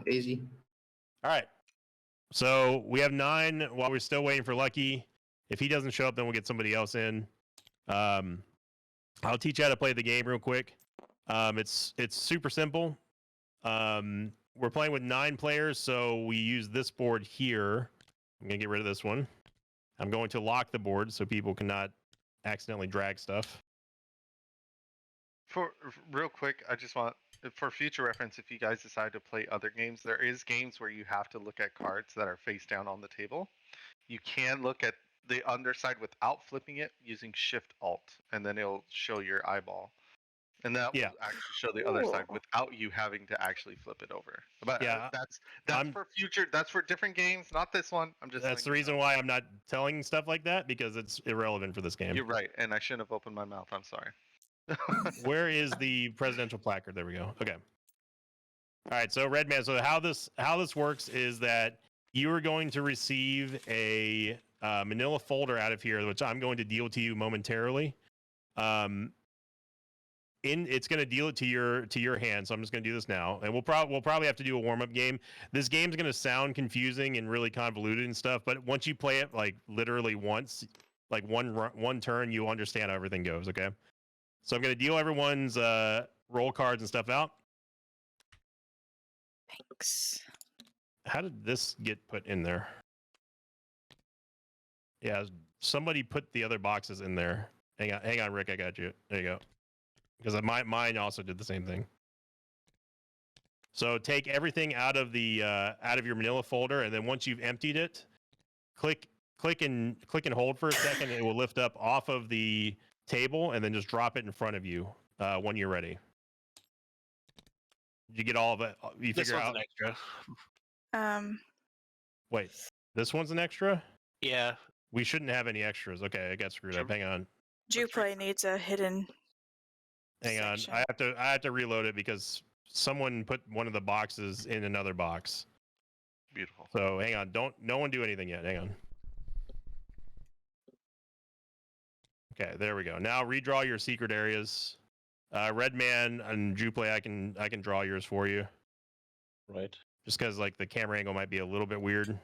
Easy. All right. So we have 9 while we're still waiting for Lucky. If he doesn't show up, then we'll get somebody else in. I'll teach you how to play the game real quick. It's super simple. We're playing with 9 players, so we use this board here. I'm going to get rid of this one. I'm going to lock the board so people cannot accidentally drag stuff. For real quick, I just want, for future reference, if you guys decide to play other games, there is games where you have to look at cards that are face down on the table. You can look at the underside without flipping it using Shift Alt, and then it'll show your eyeball. And that will actually show the other side without you having to actually flip it over. But that's for future. That's for different games, not this one. I'm just. That's the reason why I'm not telling stuff like that, because it's irrelevant for this game. You're right, and I shouldn't have opened my mouth. I'm sorry. Where is the presidential placard? There we go. Okay. All right. So Redman. So how this works is that you are going to receive a manila folder out of here, which I'm going to deal to you momentarily. It's going to deal it to your hand. So I'm just going to do this now, and we'll probably have to do a warm up game. This game's going to sound confusing and really convoluted and stuff, but once you play it like literally once, like one turn, you understand how everything goes. Okay. So I'm going to deal everyone's roll cards and stuff out. Thanks. How did this get put in there? Yeah, somebody put the other boxes in there. Hang on, Rick, I got you. There you go. Because mine also did the same thing. So take everything out of your manila folder, and then once you've emptied it, click and hold for a second. It will lift up off of the table, and then just drop it in front of you when you're ready. You get all of it. You figure out. An extra. Wait, this one's an extra? Yeah. We shouldn't have any extras. Okay, I got screwed up. Hang on. Juplay needs a hidden. Hang on. I have to reload it because someone put one of the boxes in another box. Beautiful. So hang on. No one do anything yet. Hang on. Okay, there we go. Now redraw your secret areas. Redman and Juplay, I can draw yours for you. Right. Just because like the camera angle might be a little bit weird.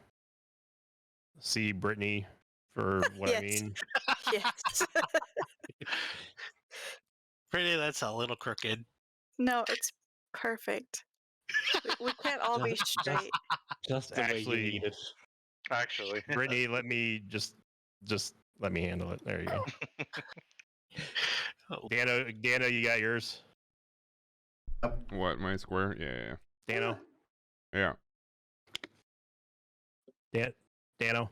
See Brittany for what Yes. I mean. Yes. Pretty, that's a little crooked. No, it's perfect. We can't all be straight. Just the way you need it. Actually. Brittany, let me just let me handle it. There you go. Dano, you got yours? What, my square? Yeah. Dano? Yeah. Dano?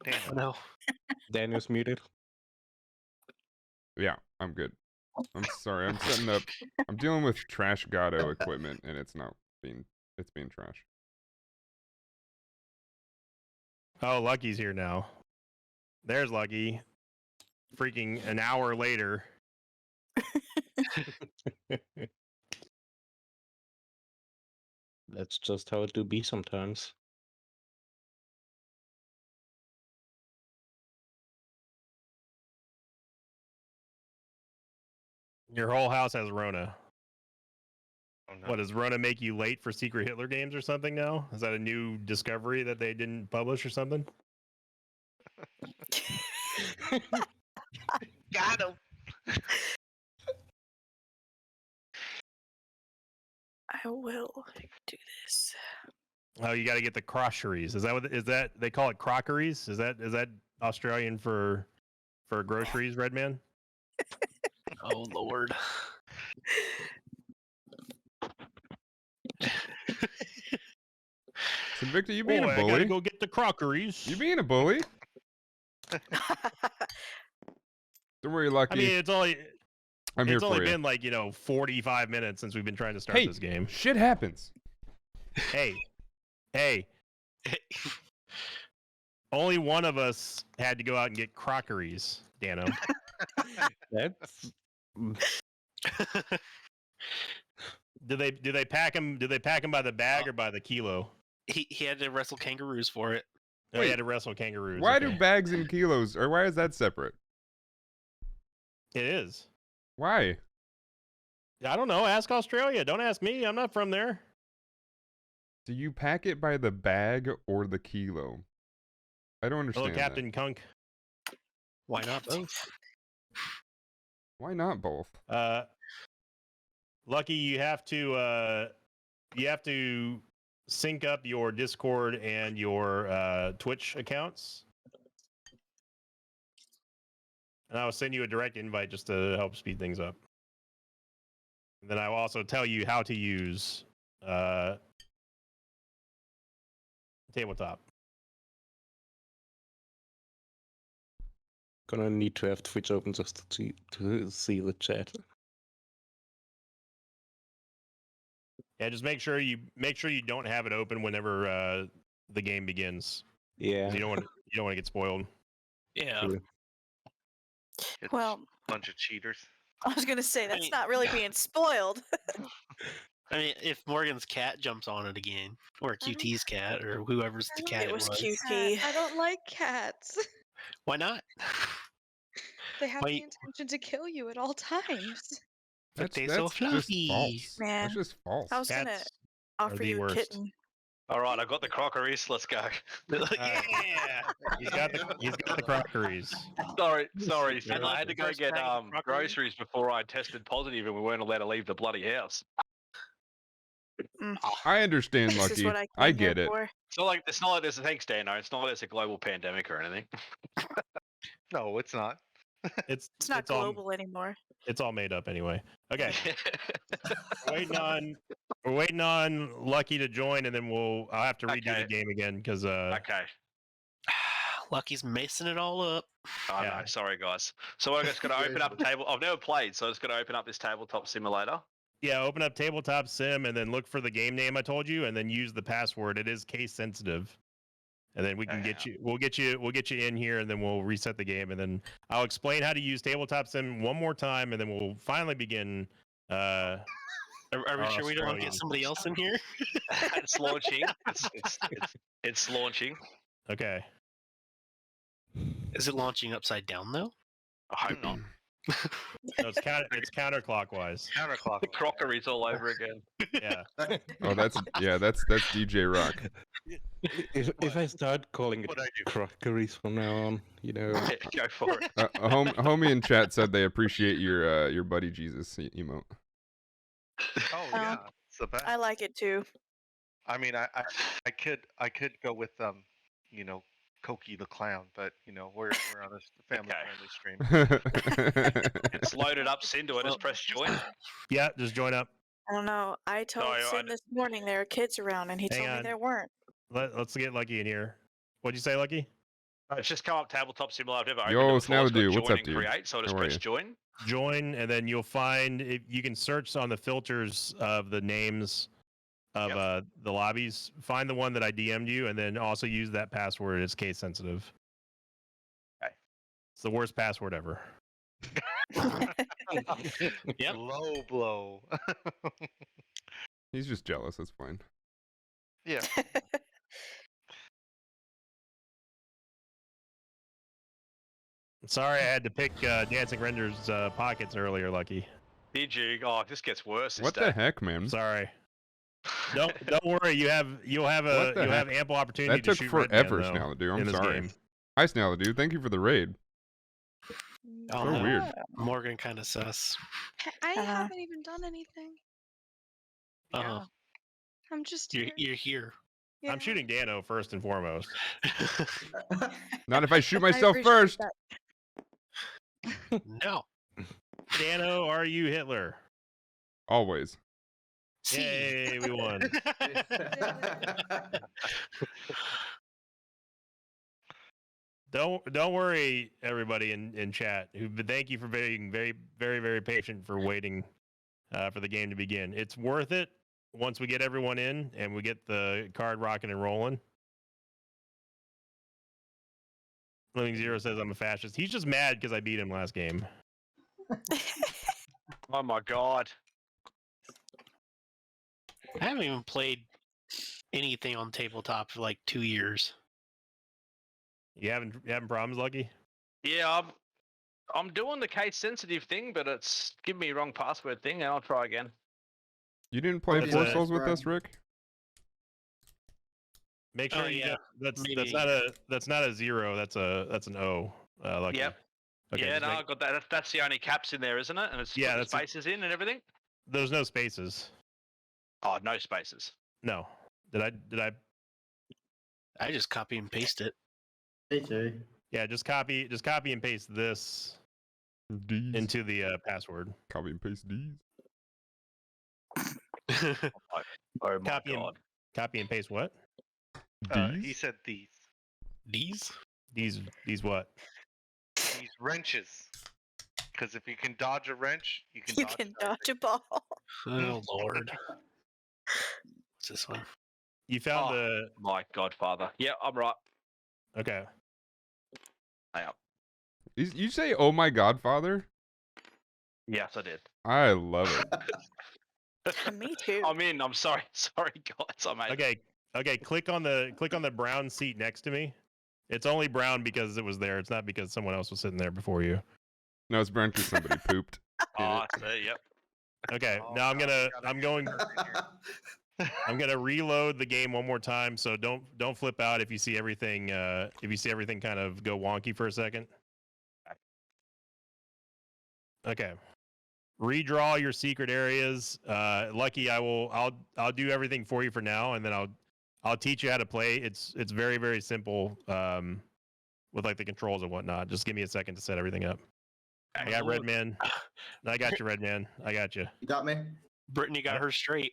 Damn. No. Daniel's muted. Yeah, I'm good. I'm sorry. I'm setting up. I'm dealing with trash Gato equipment, and it's being trash. Oh, Lucky's here now. There's Lucky. Freaking an hour later. That's just how it do be sometimes. Your whole house has Rona. Oh, no. What, does Rona make you late for Secret Hitler games or something now? Is that a new discovery that they didn't publish or something? Got him. I will do this. Oh, you got to get the crockeries. Is that they call it crockeries? Is that Australian for groceries, Redman? Oh Lord. So Victor, you being a I gotta bully? go get the crockeries. You being a bully? Don't worry, Lucky. I mean, it's only been like 45 minutes since we've been trying to start this game. Shit happens. Hey. Only one of us had to go out and get crockeries, Dano. That's Did they pack them? Did they pack them by the bag or by the kilo? He had to wrestle kangaroos for it. Oh, he had to wrestle kangaroos. Why okay. do bags and kilos, or why is that separate? It is. Why? I don't know. Ask Australia. Don't ask me. I'm not from there. Do you pack it by the bag or the kilo? I don't Hello, understand Captain Kunk. Why not both? that. Why not both? Lucky, you have to sync up your Discord and your Twitch accounts. And I will send you a direct invite just to help speed things up. And then I will also tell you how to use Tabletop. Gonna need to have Twitch open just to see the chat. Yeah, just make sure you don't have it open whenever the game begins. Yeah. 'Cause you don't want to get spoiled. Yeah. True. It's Well, a bunch of cheaters. I was gonna say that's mean- not really being spoiled. I mean, if Morgan's cat jumps on it again, or I don't- QT's cat, or whoever's the I cat It was Cat. QT. I don't like cats. why not? They have Why- the intention to kill you at all times. But That's they so just fluffy. false. Man, That's just false. I was gonna Cats are offer the you a worst. kitten. All right, I've got the crockeries. Let's go. Yeah. He's got the crockeries. Sorry. You're I had to go first get bag of crockery? groceries before I tested positive, and we weren't allowed to leave the bloody house. I understand, This is Lucky. what I I came here get it. for. It's not like there's a thanks, Dano. It's not like there's a global pandemic or anything. No, it's not. It's It's not global anymore. It's all made up anyway. Okay, we're waiting on Lucky to join, and then I'll have to redo Okay. the game again because Okay. Lucky's macing it all up. I Yeah. know. Sorry, guys. So I just got to open up a table. I've never played, so I just got to open up this tabletop simulator. yeah, open up Tabletop Sim and then look for the game name I told you, and then use the password. It is case sensitive, and then we can get you. We'll get you in here, and then we'll reset the game, and then I'll explain how to use Tabletop Sim one more time, and then we'll finally begin. Are we Our sure we don't want Australian. to get somebody else in here? It's launching. It's launching. Okay. Is it launching upside down though? I hope not. No, it's counterclockwise. The Counterclockwise. crockeries all over again. Yeah. Oh, that's DJ Rock. If I start calling it What'd I do? crockeries from now on, Go for it. A homie in chat said they appreciate your buddy Jesus emote. Oh yeah, it's the best. I like it too. I mean, I could go with Koki the clown, but we're on a family friendly stream. It's loaded up. Send to it. Just press join. Yeah, just join up. I don't know. I told I Sin this morning there were kids around, and he Hang told me on. there weren't. Let's get Lucky in here. What'd you say, Lucky? It's just come up tabletop simulator. I've never opened Yo, it before. It's got Snowdew, what's join up, and dude? Create, so I just How are press you? join. Join, and then you'll find you can search on the filters of the names of the lobbies. Find the one that I DM'd you, and then also use that password. It's case sensitive. Okay. It's the worst password ever. Yep. Low blow. He's just jealous. That's fine. Yeah. Sorry, I had to pick Dancing Render's pockets earlier, Lucky. Did you? Oh, this gets worse. What the heck, man? Sorry. Don't worry. You'll have What the heck? ample opportunity That to took shoot Red Man, forever, though, Snowdew. in I'm this sorry. game. Hi, Snowdew. Thank you for the raid. Oh, So no. weird. Morgan kind of sus. I Uh-huh. haven't even done anything. Uh-huh. I'm just You're, here. you're here. Yeah. I'm shooting Dano first and foremost. Not if I shoot I myself appreciate first. that. No. Dano, are you Hitler? Always. See. Yay, we won. Don't worry, everybody in chat. Thank you for being very, very, very patient for waiting for the game to begin. It's worth it once we get everyone in and we get the card rocking and rolling. Living Zero says I'm a fascist. He's just mad because I beat him last game. Oh my god. I haven't even played anything on tabletop for like 2 years. You having problems, Lucky? Yeah, I'm doing the case sensitive thing, but it's giving me wrong password thing, and I'll try again. You didn't play It's Force a- Souls with us, Rick? Make Oh, sure you yeah. that's Maybe. that's not a 0. That's an O. Lucky. Yep. Okay. Yeah, just no, make- I got that. That's the only caps in there, isn't it? And it's Yeah, got the that's it. spaces in and everything. There's no spaces. Oh, no spaces. No. Did I? I just copy and paste it. Me too. Yeah. Just copy and paste this D's. into the password. Copy and paste D's. Oh my Copy and- god. Copy and paste what? D's? He said these. These? These what? These wrenches. Because if you can dodge a wrench, you can You dodge can everything. dodge a ball. Oh, Lord. What's this one? You found Oh. the My godfather. Yeah, I'm right. okay. Hang on. You say, oh my godfather? Yes, I did. I love it. Me too. I'm in. I'm sorry. Sorry, guys. I'm in. Okay. Click on the brown seat next to me. It's only brown because it was there. It's not because someone else was sitting there before you. No, it's brown because somebody pooped. Oh, I see. Yep. Okay. Oh, Now I'm God, gonna we gotta I'm get going the here. I'm gonna reload the game one more time. So don't flip out if you see everything kind of go wonky for a second. Okay. Redraw your secret areas. Lucky, I'll do everything for you for now, and then I'll teach you how to play. It's very, very simple with like the controls and whatnot. Just give me a second to set everything up. I got Red Man. I got you, Red Man. I got you. You got me? Brittany got her straight.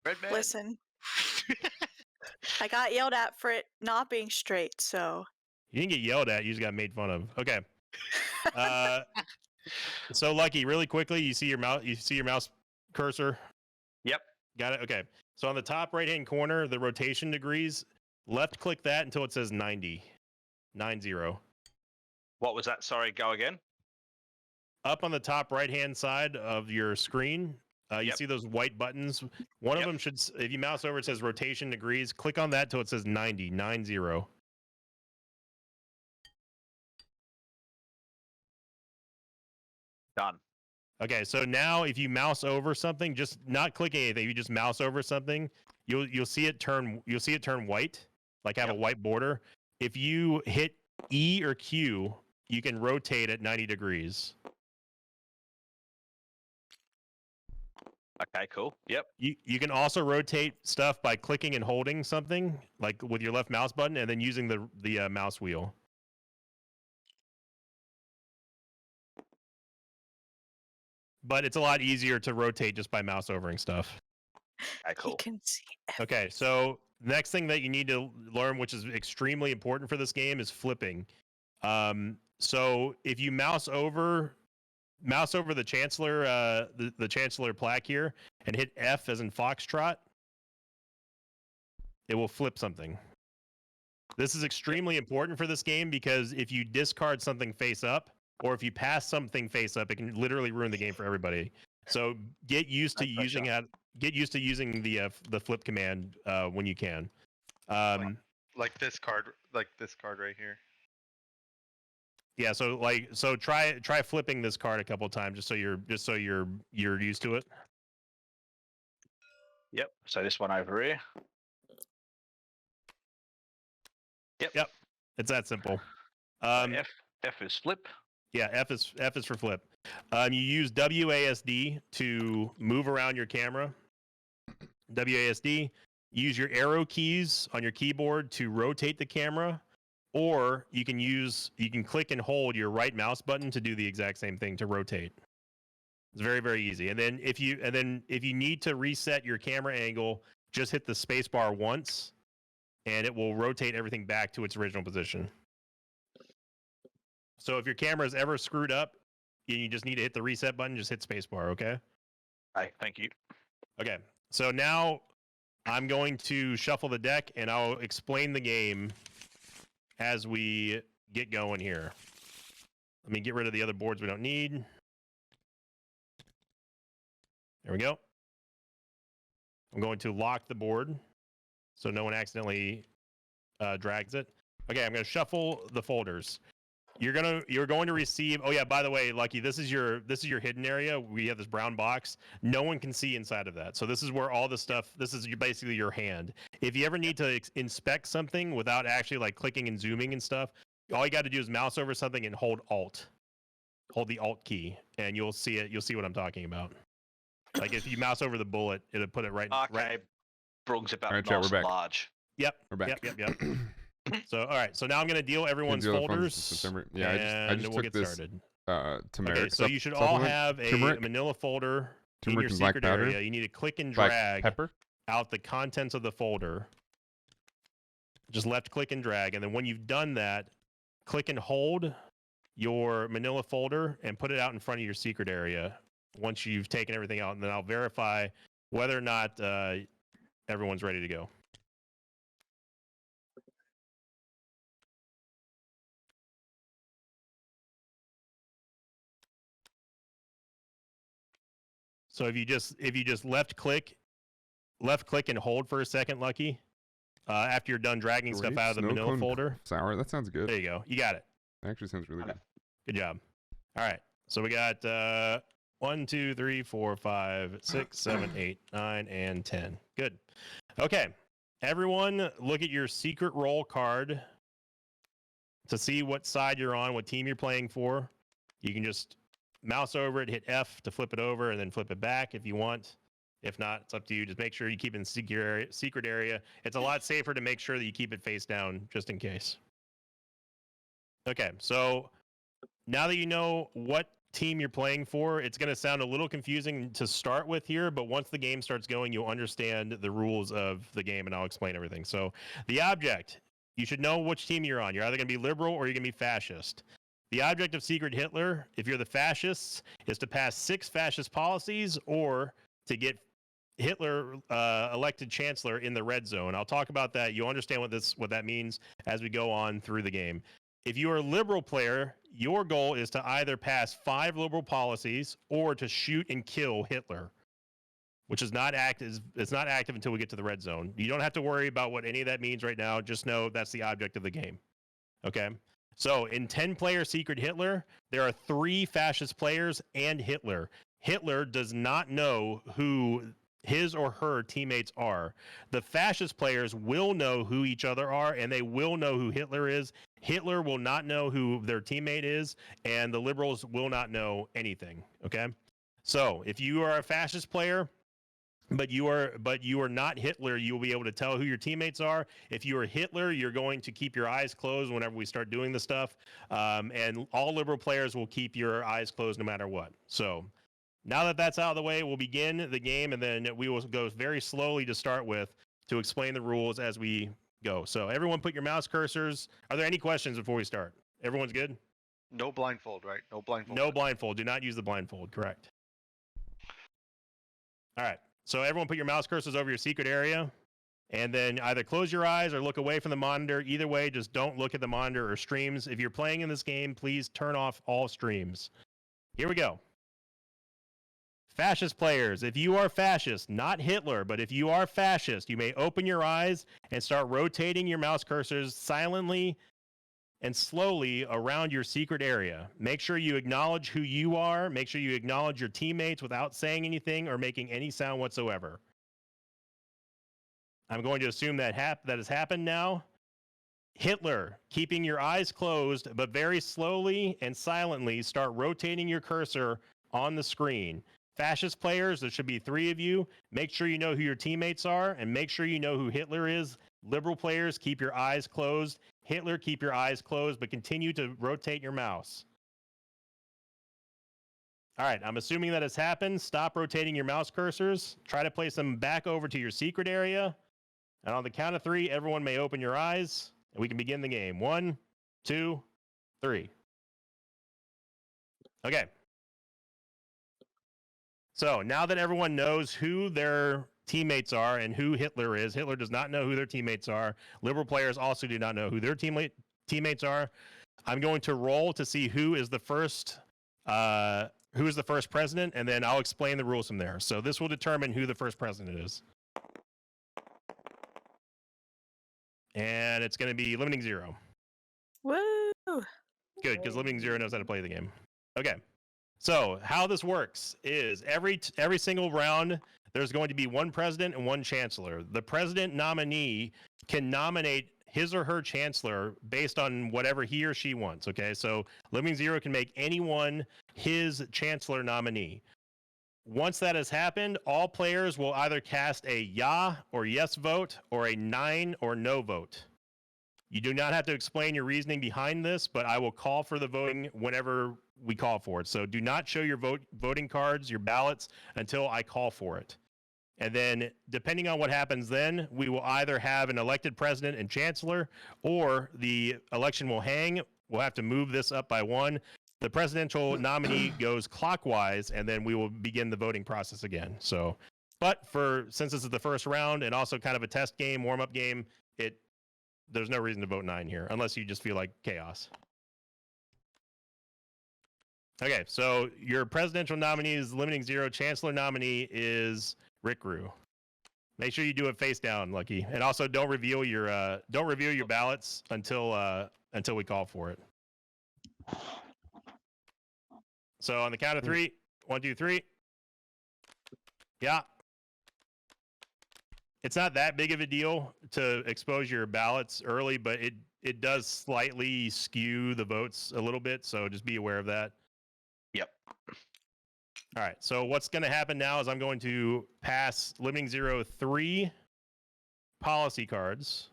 Red man. Listen, I got yelled at for it not being straight, so You didn't get yelled at. You just got made fun of. Okay. So Lucky, really quickly, you see your mouse cursor? Yep. Got it? Okay. So on the top right-hand corner, the rotation degrees, left click that until it says 90. 90. What was that? Sorry, go again. Up on the top right-hand side of your screen, you Yep. see those white buttons. One of Yep. them should, if you mouse over, it says rotation degrees. Click on that till it says 90. 90. Done. Okay, so now if you mouse over something, just not clicking anything, you just mouse over something, you'll see it turn white, like have a white border. If you hit E or Q, you can rotate at 90 degrees. Okay, cool. Yep. You can also rotate stuff by clicking and holding something, like with your left mouse button, and then using the mouse wheel. But it's a lot easier to rotate just by mouse overing stuff. Okay, you cool. can see. Okay, so next thing that you need to learn, which is extremely important for this game, is flipping. So if you mouse over the chancellor, the chancellor plaque here, and hit F as in foxtrot, it will flip something. This is extremely important for this game because if you discard something face up, or if you pass something face up, it can literally ruin the game for everybody. So get used to using the flip command when you can. Like this card right here. Yeah, so try flipping this card a couple times just so you're used to it. Yep. So this one over here. Yep. It's that simple. So F is flip. Yeah, F is for flip. You use WASD to move around your camera. WASD. Use your arrow keys on your keyboard to rotate the camera, or you can click and hold your right mouse button to do the exact same thing to rotate. It's very, very easy. And then if you need to reset your camera angle, just hit the space bar once, and it will rotate everything back to its original position. So if your camera is ever screwed up, you just need to hit the reset button, just hit spacebar, okay? Hey, thank you. Okay. So now I'm going to shuffle the deck and I'll explain the game as we get going here. Let me get rid of the other boards we don't need. There we go. I'm going to lock the board so no one accidentally drags it. Okay, I'm going to shuffle the folders. you're going to receive. Oh yeah, by the way, Lucky, this is your hidden area. We have this brown box. No one can see inside of that. So this is where all the stuff. This is basically your hand. If you ever need to inspect something without actually like clicking and zooming and stuff, all you got to do is mouse over something and hold Alt. Hold the Alt key, and you'll see it. You'll see what I'm talking about. Like if you mouse over the bullet, it'll put it right. Okay, Right. Brug's about Alright, chat, nice we're and back. large. Yep. We're back. Yep. So all right. So now I'm going to deal everyone's Do the funds in folders. September. Yeah, I and just we'll took get this started. turmeric. Okay, so you should all supplement. have a Turmeric, manila folder in turmeric your and black secret powder, area. You need to click and black drag pepper. out the contents of the folder. Just left click and drag. And then when you've done that, click and hold your manila folder and put it out in front of your secret area once you've taken everything out. And then I'll verify whether or not everyone's ready to go. So if you just left click and hold for a second, Lucky, after you're done dragging stuff Grapes, out of the snow manila cone, folder. Sour. That sounds good. There you go. You got it. That actually sounds really good. Good job. All right. So we got 1, 2, 3, 4, 5, 6, 7, 8, 9, and 10. Good. Okay. Everyone, look at your secret roll card to see what side you're on, what team you're playing for. You can just mouse over it, hit F to flip it over, and then flip it back if you want. If not, it's up to you. Just make sure you keep it in secret area. It's a lot safer to make sure that you keep it face down just in case. Okay, so now that you know what team you're playing for, it's going to sound a little confusing to start with here, but once the game starts going, you'll understand the rules of the game, and I'll explain everything. So the object, you should know which team you're on. You're either going to be liberal or you're going to be fascist. The object of Secret Hitler, if you're the fascists, is to pass 6 fascist policies or to get Hitler elected chancellor in the red zone. I'll talk about that. You'll understand what that means as we go on through the game. If you are a liberal player, your goal is to either pass 5 liberal policies or to shoot and kill Hitler, which is not active. It's not active until we get to the red zone. You don't have to worry about what any of that means right now. Just know that's the object of the game. Okay. So in 10-player Secret Hitler, there are 3 fascist players and Hitler. Hitler does not know who his or her teammates are. The fascist players will know who each other are, and they will know who Hitler is. Hitler will not know who their teammate is, and the liberals will not know anything. Okay? So if you are a fascist player, but you are not Hitler, you'll be able to tell who your teammates are. If you are Hitler, you're going to keep your eyes closed whenever we start doing this stuff. And all liberal players will keep your eyes closed no matter what. So now that that's out of the way, we'll begin the game, and then we will go very slowly to start with to explain the rules as we go. So everyone put your mouse cursors. Are there any questions before we start? Everyone's good? No blindfold, right? No blindfold. No blindfold. Do not use the blindfold. Correct. All right. So everyone put your mouse cursors over your secret area, and then either close your eyes or look away from the monitor. Either way, just don't look at the monitor or streams. If you're playing in this game, please turn off all streams. Here we go. Fascist players, if you are fascist, not Hitler, but if you are fascist, you may open your eyes and start rotating your mouse cursors silently and slowly around your secret area. Make sure you acknowledge who you are. Make sure you acknowledge your teammates without saying anything or making any sound whatsoever. I'm going to assume that has happened now. Hitler, keeping your eyes closed, but very slowly and silently start rotating your cursor on the screen. Fascist players, there should be 3 of you. Make sure you know who your teammates are, and make sure you know who Hitler is. Liberal players, keep your eyes closed. Hitler, keep your eyes closed, but continue to rotate your mouse. All right, I'm assuming that has happened. Stop rotating your mouse cursors. Try to place them back over to your secret area. And on the count of 3, everyone may open your eyes, and we can begin the game. 1, 2, 3. Okay. So now that everyone knows who their teammates are and who Hitler is, Hitler does not know who their teammates are. Liberal players also do not know who their teammates are. I'm going to roll to see who is the first president, and then I'll explain the rules from there. So this will determine who the first president is. And it's going to be limiting 0. Woo! Good, because Limiting Zero knows how to play the game. Okay. So how this works is every single round, there's going to be one president and one chancellor. The president nominee can nominate his or her chancellor based on whatever he or she wants. Okay, so Limiting Zero can make anyone his chancellor nominee. Once that has happened, all players will either cast a ya or yes vote or a nine or no vote. You do not have to explain your reasoning behind this, but I will call for the voting whenever we call for it. So do not show your voting cards, your ballots, until I call for it. And then, depending on what happens then, we will either have an elected president and chancellor, or the election will hang. We'll have to move this up by one. The presidential nominee goes clockwise, and then we will begin the voting process again. So, but since this is the first round and also kind of a test game, warm-up game, there's no reason to vote 9 here, unless you just feel like chaos. Okay, so your presidential nominee is Limiting Zero. Chancellor nominee is Rick Rue. Make sure you do it face down, Lucky, and also don't reveal your ballots until we call for it. So on the count of 3, 1, 2, 3. Yeah. It's not that big of a deal to expose your ballots early, but it does slightly skew the votes a little bit, so just be aware of that. Yep. All right, so what's going to happen now is I'm going to pass Limiting Zero 3 policy cards.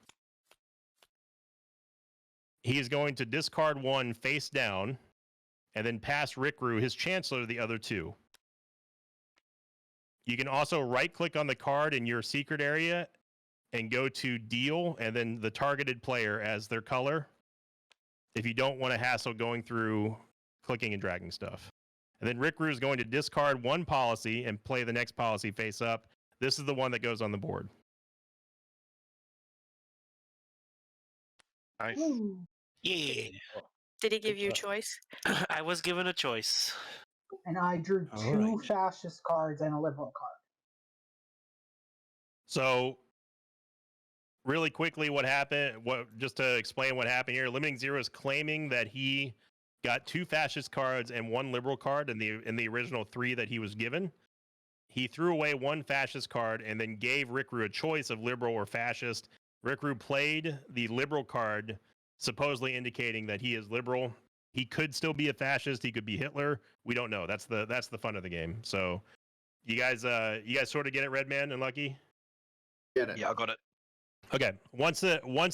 He is going to discard 1 face down, and then pass Rick Rue, his chancellor, the other 2. You can also right-click on the card in your secret area and go to deal, and then the targeted player as their color, if you don't want to hassle going through clicking and dragging stuff. And then Rick Rue is going to discard 1 policy and play the next policy face up. This is the one that goes on the board. Nice. Yeah. Did he give you a choice? I was given a choice. And I drew All 2 right. fascist cards and a liberal card. So, really quickly, what happened? Just to explain what happened here, Limiting Zero is claiming that he got 2 fascist cards and 1 liberal card in the original 3 that he was given. He threw away 1 fascist card and then gave Rick Rue a choice of liberal or fascist. Rick Rue played the liberal card, supposedly indicating that he is liberal. He could still be a fascist. He could be Hitler. We don't know. That's the fun of the game. So, you guys sort of get it, Redman and Lucky. Get it. Yeah, I got it. Okay. Once everyone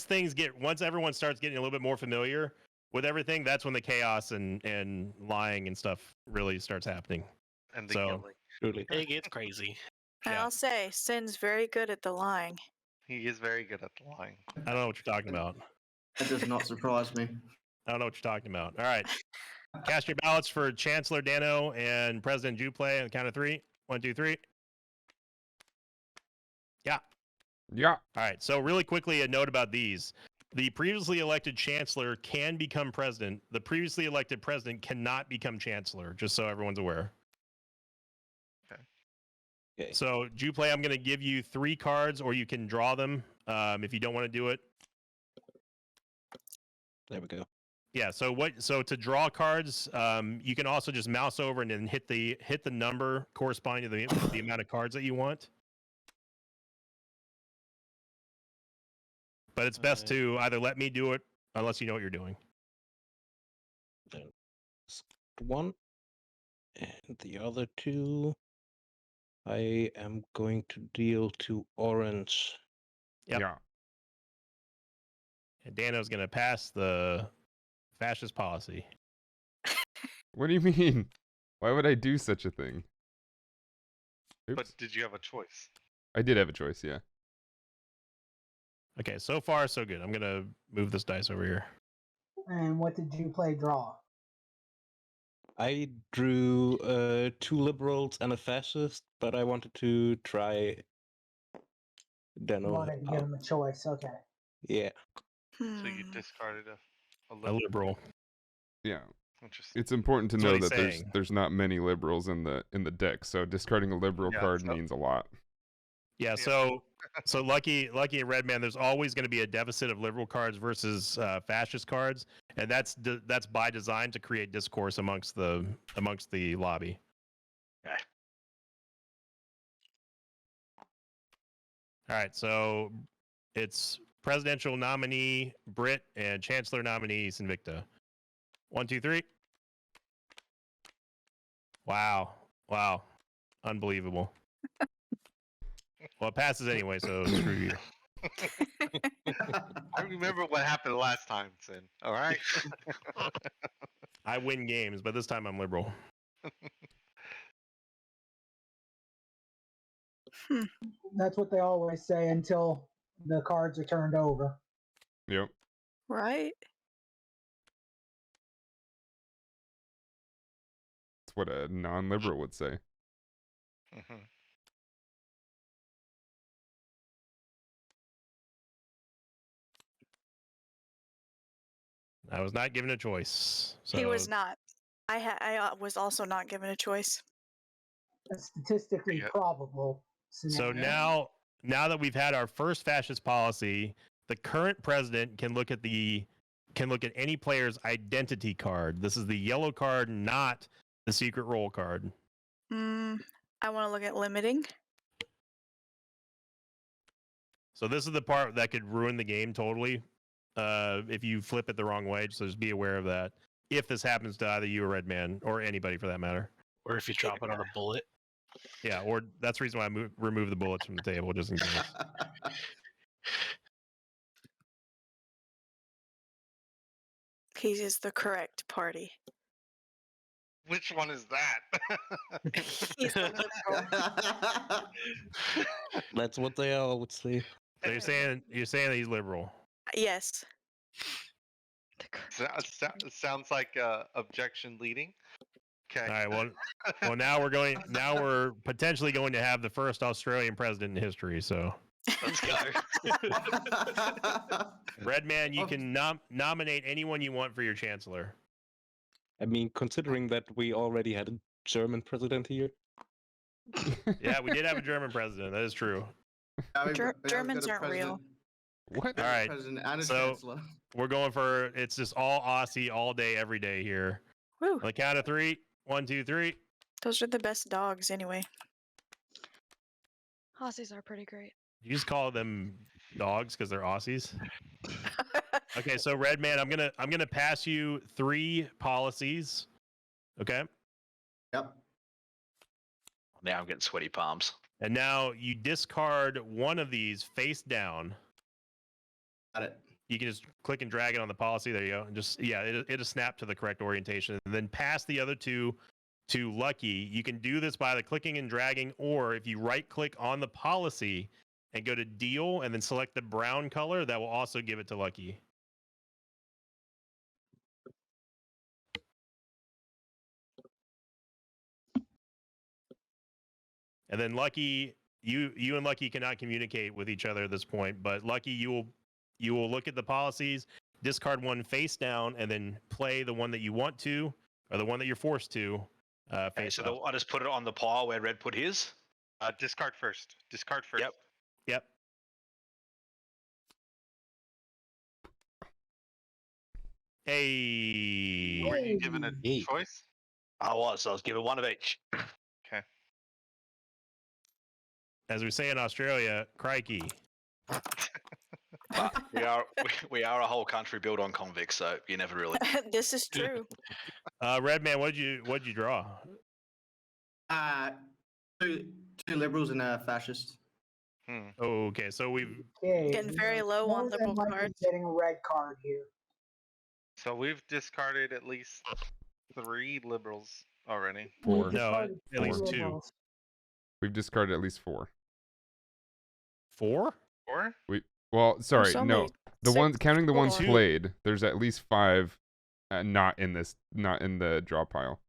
starts getting a little bit more familiar with everything, that's when the chaos and lying and stuff really starts happening. And the So- yelling. Truly. It gets crazy. Yeah. I'll say, Sin's very good at the lying. He is very good at the lying. I don't know what you're talking about. That does not surprise me. I don't know what you're talking about. All right. Cast your ballots for Chancellor Dano and President Juplay on the count of 3. 1, 2, 3. Yeah. Yeah. All right. So really quickly, a note about these. The previously elected chancellor can become president. The previously elected president cannot become chancellor, just so everyone's aware. Okay. So, Juplay, I'm going to give you 3 cards, or you can draw them if you don't want to do it. There we go. Yeah. So to draw cards, you can also just mouse over and then hit the number corresponding to the amount of cards that you want. But it's best to either let me do it, unless you know what you're doing. One. And the other 2. I am going to deal to orange. Yep. Yeah. And Dano's going to pass the fascist policy. What do you mean? Why would I do such a thing? Oops. But did you have a choice? I did have a choice, yeah. Okay, so far so good. I'm going to move this dice over here. And what did you play draw? I drew 2 liberals and a fascist, but I wanted to try You Dano. wanted to give him a choice. Okay. Yeah. So you Hmm. discarded a A liberal. liberal. Yeah. Interesting. It's important to That's what know he's that saying. there's not many liberals in the deck, so discarding a liberal Yeah, card so- means a lot. Yeah, Yeah. so So Lucky and Redman, there's always going to be a deficit of liberal cards versus fascist cards, and that's by design to create discourse amongst the lobby. Okay. All right, so it's presidential nominee Britt and chancellor nominee Sinvicta. 1, 2, 3. Wow, unbelievable. Well, it passes anyway, so screw you. I remember what happened last time, Sin. All right. I win games, but this time I'm liberal. That's what they always say until the cards are turned over. Yep. Right? That's what a non-liberal would say. Mhm. I was not given a choice. So He was not. I was also not given a choice. A statistically Yeah. probable So scenario. now that we've had our first fascist policy, the current president can look at any player's identity card. This is the yellow card, not the secret roll card. I want to look at limiting. So this is the part that could ruin the game totally if you flip it the wrong way. So just be aware of that. If this happens to either you or Redman or anybody for that matter. Or if you drop it on a bullet. Yeah, or that's the reason why I remove the bullets from the table just in case. He is the correct party. Which one is that? He's the liberal. That's what they all would say. So you're saying that he's liberal. Yes. Sounds like objection leading. Okay. All right. Well, now we're potentially going to have the first Australian president in history. So Let's go. Redman, you can nominate anyone you want for your chancellor. I mean, considering that we already had a German president here. Yeah, we did have a German president. That is true. Germans aren't real. What? All right. President and a So chancellor. we're going for it's just all Aussie all day, every day here. Woo. On the count of 3. 1, 2, 3. Those are the best dogs, anyway. Aussies are pretty great. You just call them dogs because they're Aussies. Okay, so Redman, I'm gonna pass you 3 policies. Okay. Yep. Now I'm getting sweaty palms. And now you discard one of these face down. Got it. You can just click and drag it on the policy. There you go. And just it'll snap to the correct orientation. And then pass the other 2 to Lucky. You can do this by the clicking and dragging, or if you right click on the policy and go to deal and then select the brown color, that will also give it to Lucky. And then Lucky, you and Lucky cannot communicate with each other at this point, but Lucky, you will look at the policies, discard one face down, and then play the one that you want to, or the one that you're forced to. Okay, Face so up. I just put it on the pile where Red put his. Discard first. Discard first. Yep. Yep. Hey. Were you given a Hey. choice? I was given one of each. Okay. As we say in Australia, crikey. But we are a whole country built on convicts, so you never really. This is true. Redman, what'd you draw? Two liberals and a fascist. Oh, okay, so we've Okay, Getting very low on more than liberal likely cards. getting a red card here. So we've discarded at least 3 liberals already. 4. no, at least 2. Liberals. We've discarded at least 4. 4? 4? Well, sorry, There's no. only The 6 ones counting the ones total. played, there's at least 5 not in the draw pile.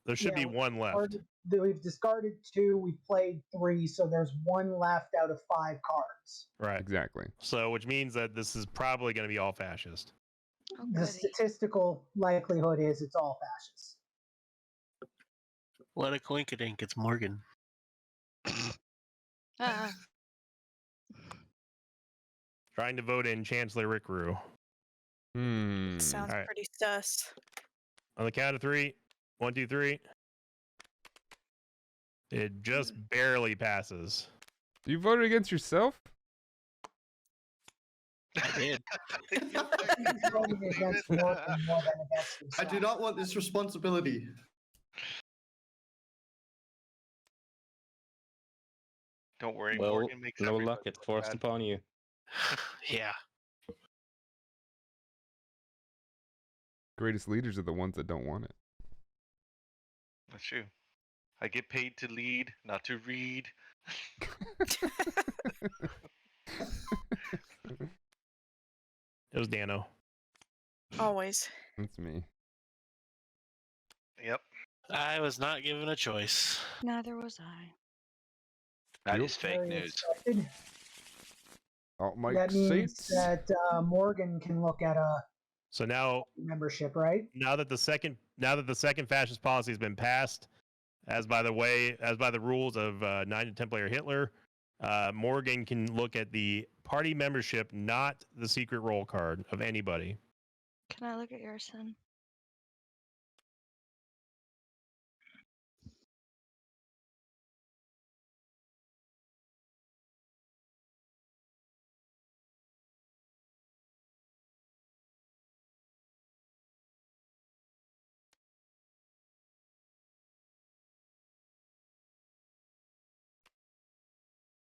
There should be Yeah, one left. We've discarded 2, we've played 3, so there's 1 left out of 5 cards. Right. Exactly. So, which means that this is probably going to be all fascist. Oh, The goody. statistical likelihood is it's all fascist. What a coinkydink, it's Morgan. Uh, Trying to vote in Chancellor Rickroo. Sounds Alright. pretty sus. On the count of 3. 1, 2, 3. It just barely passes. You voted against yourself? I did. He's voting against Morgan more than against I himself. do not want this responsibility. Don't worry, Well, Morgan makes no everybody luck. It's look forced bad. upon you. Yeah. Greatest leaders are the ones that don't want it. That's true. I get paid to lead, not to read. It was Dano. Always. That's me. Yep. I was not given a choice. neither was I. That Yep. is fake Very news. expected. Oh, Mike That means Sates. that Morgan can look at a So now membership, right? now that the second fascist policy has been passed, as by the rules of 9 to 10 player Hitler, Morgan can look at the party membership, not the secret roll card of anybody. Can I look at yours then?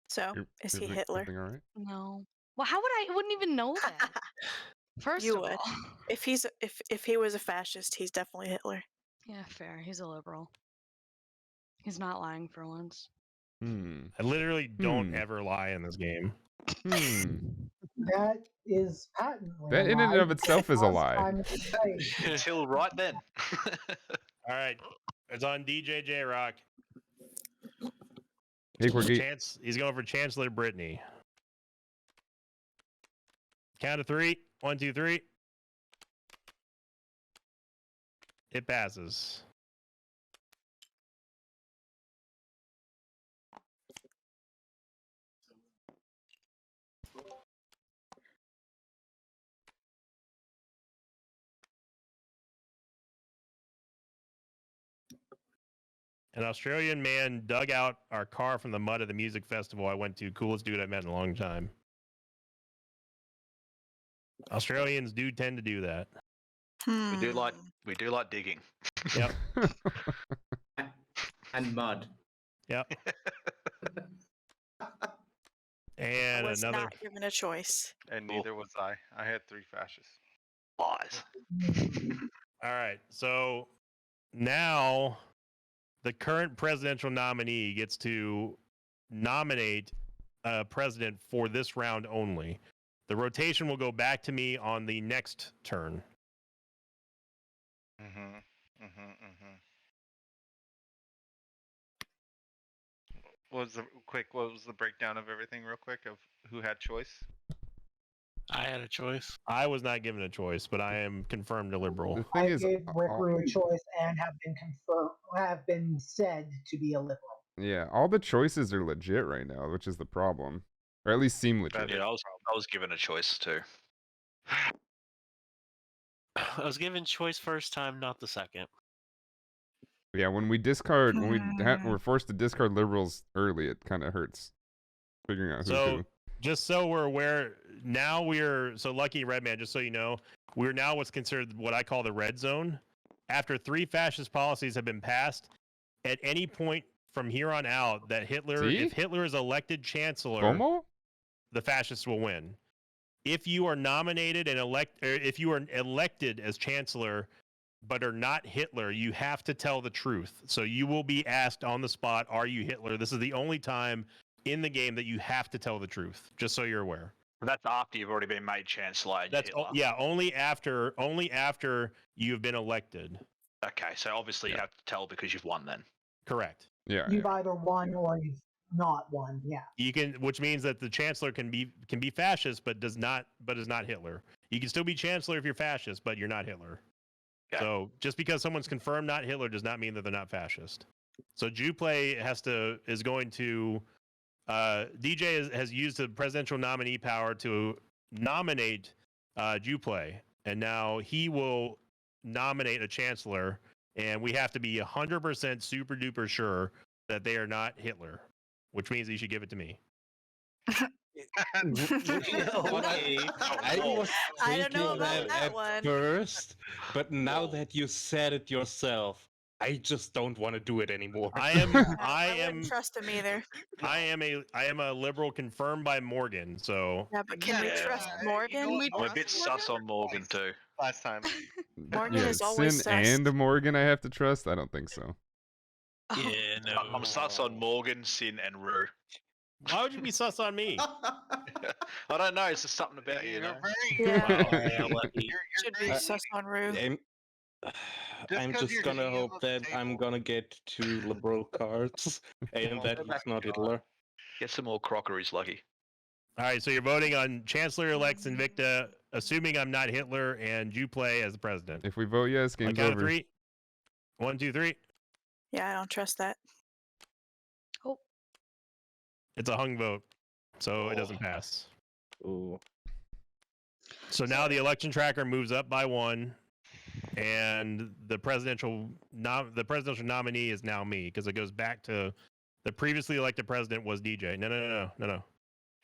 So, is he Hitler? Everything all right? No. Well, how would I wouldn't even know that? First You of would. all. If he was a fascist, he's definitely Hitler. Yeah, fair. He's a liberal. He's not lying for once. I literally don't ever lie in this game. That is patently That a in and lie. of itself is a Last lie. time it's played. Until right then. All right, it's on DJJ Rock. Hey, Quirky. He's going for Chancellor Brittany. Count of 3. 1, 2, 3. It passes. An Australian man dug out our car from the mud at the music festival I went to. Coolest dude I've met in a long time. Australians do tend to do that. We do like digging. Yep. And mud. Yep. And was another. not given a choice. And neither was I. I had 3 fascists. Lies. All right. So now the current presidential nominee gets to nominate a president for this round only. The rotation will go back to me on the next turn. What was the breakdown of everything real quick of who had choice? I had a choice. I was not given a choice, but I am confirmed a liberal. The I thing is, gave Rickroo a choice and have been said to be a liberal. yeah, all the choices are legit right now, which is the problem, or at least seem legit. Yeah, I was given a choice too. I was given choice first time, not the second. Yeah, when we discard, we're forced to discard liberals early, it kind of hurts figuring out who's So, who. just so we're aware, now so Lucky Redman, just so you know, we're now what's considered what I call the red zone. After 3 fascist policies have been passed, at any point from here on out, that if Hitler is elected chancellor, ¿Cómo? the fascists will win. If you are nominated and if you are elected as chancellor, but are not Hitler, you have to tell the truth. So you will be asked on the spot, "Are you Hitler?" This is the only time in the game that you have to tell the truth. Just so you're aware. That's after you've already been made chancellor. And That's Hitler. yeah, only after you've been elected. Okay, so obviously you have to tell because you've won then. Correct. Yeah. You've either won or you've not won. Yeah. You can, which means that the chancellor can be fascist, but is not Hitler. You can still be chancellor if you're fascist, but you're not Hitler. Okay. So just because someone's confirmed not Hitler does not mean that they're not fascist. So Juplay is going to DJ has used the presidential nominee power to nominate Juplay, and now he will nominate a chancellor, and we have to be 100% super duper sure that they are not Hitler, which means he should give it to me. Okay, I was I don't know thinking about that that at one. first, but now that you said it yourself, I just don't want to do it anymore. I I wouldn't am trust him either. I am a liberal confirmed by Morgan. So Yeah, but can we Yeah. trust You know Morgan? what? I'm a bit sus on Morgan too. Last time. Morgan Yeah, is always Sin sus. and Morgan I have to trust? I don't think so. Oh, Yeah, no. I'm sus on Morgan, Sin, and Rue. why would you be sus on me? I don't know. It's just something about you, You're know. Yeah, Wow, lucky. You're should very be Uh, sus on Rue. I'm 'cause just you're gonna hanging hope on the that I'm table. gonna get 2 liberal cards and Well, that go he's back not to Hitler. Get some more crockeries, Lucky. All right, so you're voting on Chancellor-elect Invicta, assuming I'm not Hitler, and Juplay as the president. If we vote yes, On game's count of over. 3. 1, 2, 3. Yeah, I don't trust that. It's a hung vote, so it doesn't pass. Ooh. So now the election tracker moves up by 1, and the presidential nominee is now me, because it goes back to the previously elected president was DJ. No.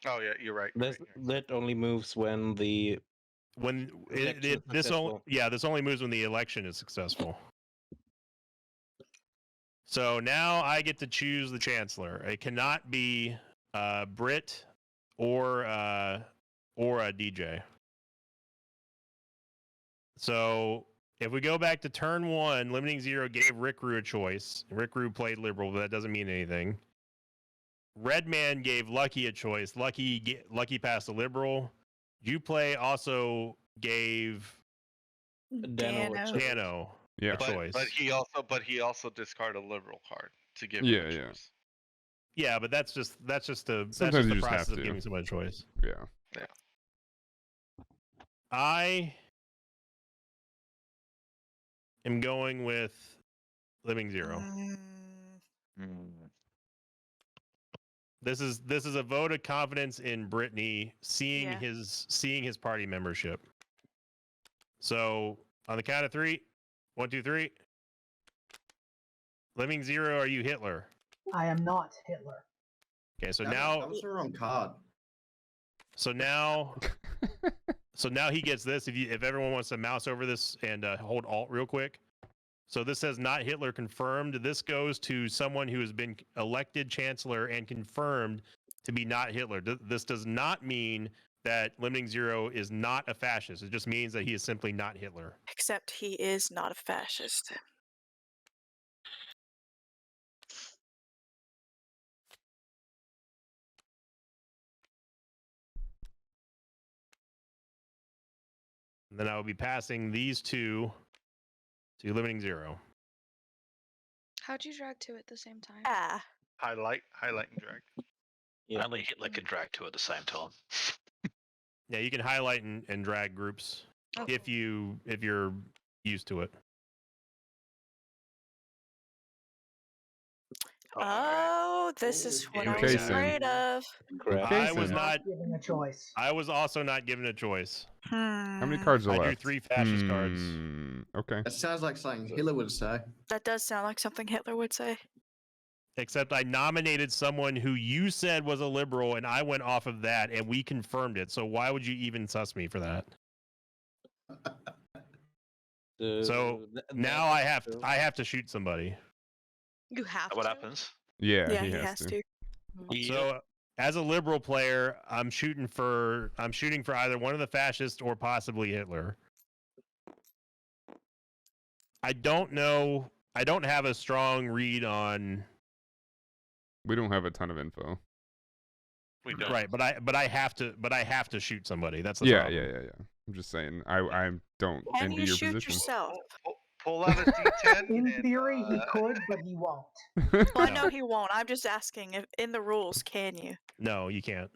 Oh yeah, you're right. That only moves when the When Election is this successful. this only moves when the election is successful. So now I get to choose the chancellor. It cannot be Brit or a DJ. So if we go back to turn 1, Limiting Zero gave Rick Rue a choice. Rick Rue played liberal, but that doesn't mean anything. Red Man gave Lucky a choice. Lucky passed a liberal. Juplay also gave Dano Yeah. a choice. But he also discarded a liberal card to give Yeah, him a yeah. choice. Yeah, but that's just the Sometimes you just process have of to. giving someone a choice. Yeah. I am going with Living Zero. This is a vote of confidence in Brittany seeing Yeah. his party membership. So on the count of 3, 1, 2, 3. Living Zero, are you Hitler? I am not Hitler. Okay, so That now was the wrong card. so now he gets this. If everyone wants to mouse over this and hold Alt real quick. So this says not Hitler confirmed. This goes to someone who has been elected chancellor and confirmed to be not Hitler. This does not mean that Limiting Zero is not a fascist. It just means that he is simply not Hitler. Except he is not a fascist. And then I will be passing these two to Limiting Zero. How'd you drag 2 at the same time? Ah, Highlight and drag. Yeah. Only Hitler can drag 2 at the same time. Yeah, you can highlight and drag groups Oh. if you're used to it. oh, this is what I was Okay, Sam. afraid of. Crap. Okay, I was Sam. not. Given a choice. I was also not given a choice. How many Hmm. cards are I drew left? 3 fascist cards. Okay. That sounds like something Hitler would say. That does sound like something Hitler would say. Except I nominated someone who you said was a liberal, and I went off of that, and we confirmed it. So why would you even suss me for that? So now I have to shoot somebody. You have What to? happens? Yeah, Yeah, he has to. So as a liberal player, I'm shooting for either one of the fascists or possibly Hitler. I don't know. I don't have a strong read on We don't have a ton of info. We don't. right, but I have to shoot somebody. That's the Yeah. problem. I'm just saying, I don't Can envy you your shoot position. yourself? Pull out a D10. In and, theory, he could, but he won't. Well, I No. know he won't. I'm just asking if in the rules, can you? No, you can't.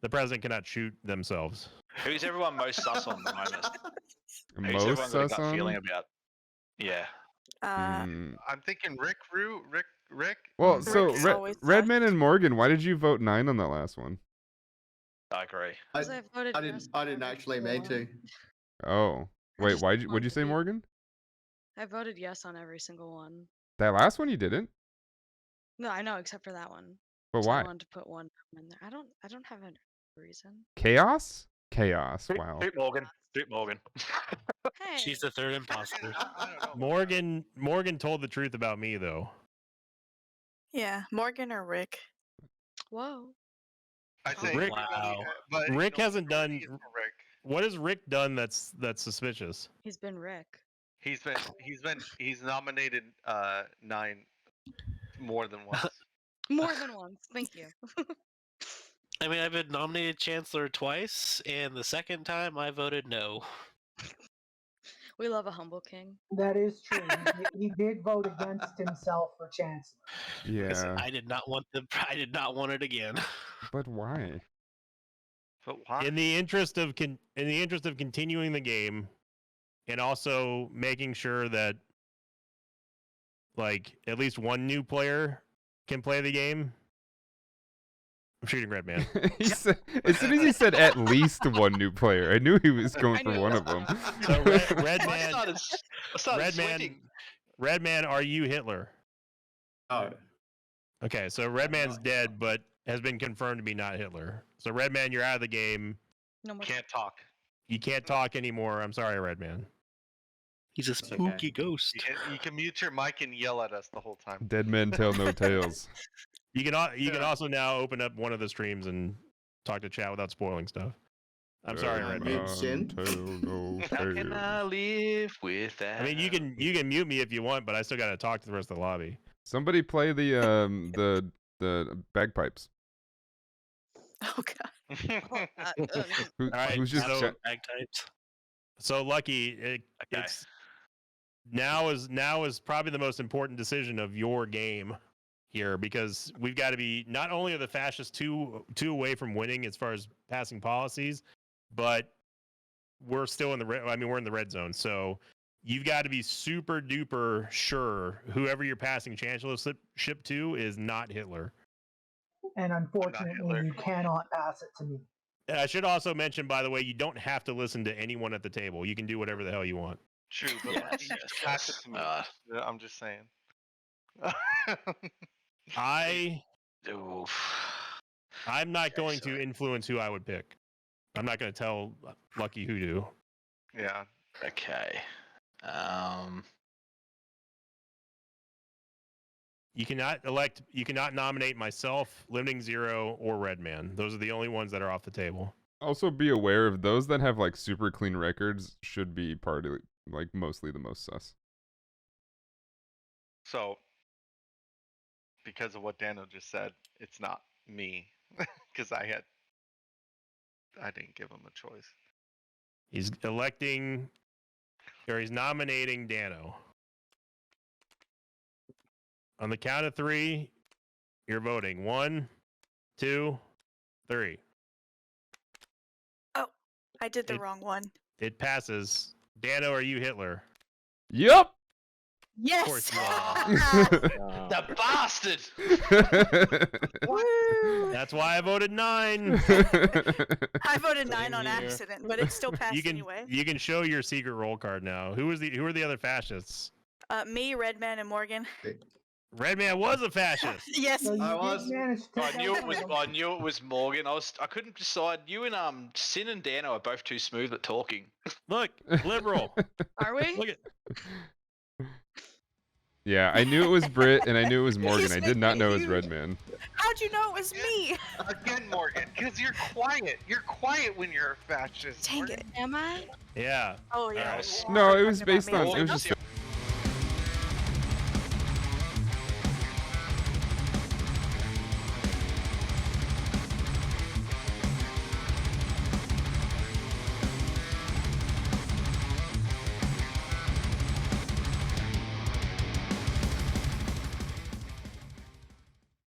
The president cannot shoot themselves. Who's everyone most sus on at the moment? Who's Most everyone got a sus gut feeling on? about? Yeah. Uh, Hmm, I'm thinking Rick Rue. Rick Rick? Well, so Rick's always Redman left. and Morgan, why did you vote 9 on that last one? I agree. I, 'Cause I voted I yes didn't. I on didn't every actually single mean one. to. Oh, I wait, just what'd wanted you to say, be- Morgan? I voted yes on every single one. That last one you didn't. No, I know, except for that one. But So I why? wanted to put one in there. I don't have a reason. Chaos? Chaos. Shoot, Wow. shoot Morgan. Shoot Morgan. Hey. She's the third imposter. I don't know. Morgan told the truth about me though. Yeah, Morgan or Rick. Whoa. I say Rick- everybody, Wow. but Rick hasn't majority done- is for Rick. What has Rick done that's suspicious? He's been Rick. He's nominated 9 more than once. More than once. Thank you. I mean, I've been nominated Chancellor twice, and the second time I voted no. We love a humble king. That is true. He did vote against himself for chancellor. Because Yeah. I did not want I did not want it again. But why? But why? In the interest of continuing the game, and also making sure that like at least one new player can play the game. I'm shooting Redman. He said, as soon as he said at least one new player, I knew he was going I for knew. one of them. So I Redman, started sweating. Redman, are you Hitler? Oh, Okay, so Redman's dead, but has been confirmed to be not Hitler. So Redman, you're out of the game. No more. Can't talk. You can't talk anymore. I'm sorry, Redman. He's a okay. spooky ghost. You can mute your mic and yell at us the whole time. Dead men tell no tales. You can also now open up one of the streams and talk to chat without spoiling stuff. I'm sorry, Dead Redman. men Sin? Tell no How can tales. I live with that? I mean, you can mute me if you want, but I still got to talk to the rest of the lobby. Somebody play the bagpipes. Oh god. Who, All right, who's just so- chat- Bagpipes. So Lucky, Okay. it's now is probably the most important decision of your game here, because we've got to be, not only are the fascists two away from winning as far as passing policies, but we're still in the we're in the red zone. So you've got to be super duper sure whoever you're passing chancellorship to is not Hitler. And Hitler. unfortunately, you cannot pass it to me. I should also mention, by the way, you don't have to listen to anyone at the table. You can do whatever the hell you want. True, but Yes, you yes, just pass it yes. to me. I'm just saying. I'm not Okay, going so- to influence who I would pick. I'm not going to tell Lucky who to. Yeah. Okay. You cannot nominate myself, Limiting Zero, or Redman. Those are the only ones that are off the table. Also, be aware of those that have like super clean records should be part of like mostly the most sus. So, because of what Dano just said, it's not me, because I didn't give him a choice. He's nominating Dano. On the count of 3, you're voting. 1, 2, 3. I did the wrong one. It passes. Dano, are you Hitler? Yup. Yes. course you are. The bastard! Woo! That's why I voted 9. I voted 9 Same on here. accident, but it still passed You can anyway. you can show your secret roll card now. Who are the other fascists? Me, Redman, and Morgan. Redman was a fascist. Yes. So you I did was- manage to I knew it was. tell I knew it was Morgan. I couldn't decide. You and Sin and Dano are both too smooth at talking. Look, liberal. Are we? Look at Yeah, I knew it was Brit and I knew it was Morgan. He's I did not know it was making Redman. How'd you know it was me? Again, Morgan, because you're quiet. You're quiet when you're a fascist. Dang Morgan. it. Am I? yeah. Oh yeah. Alright. yeah, No, we're it was talking about based me. on. It Morgan's was just the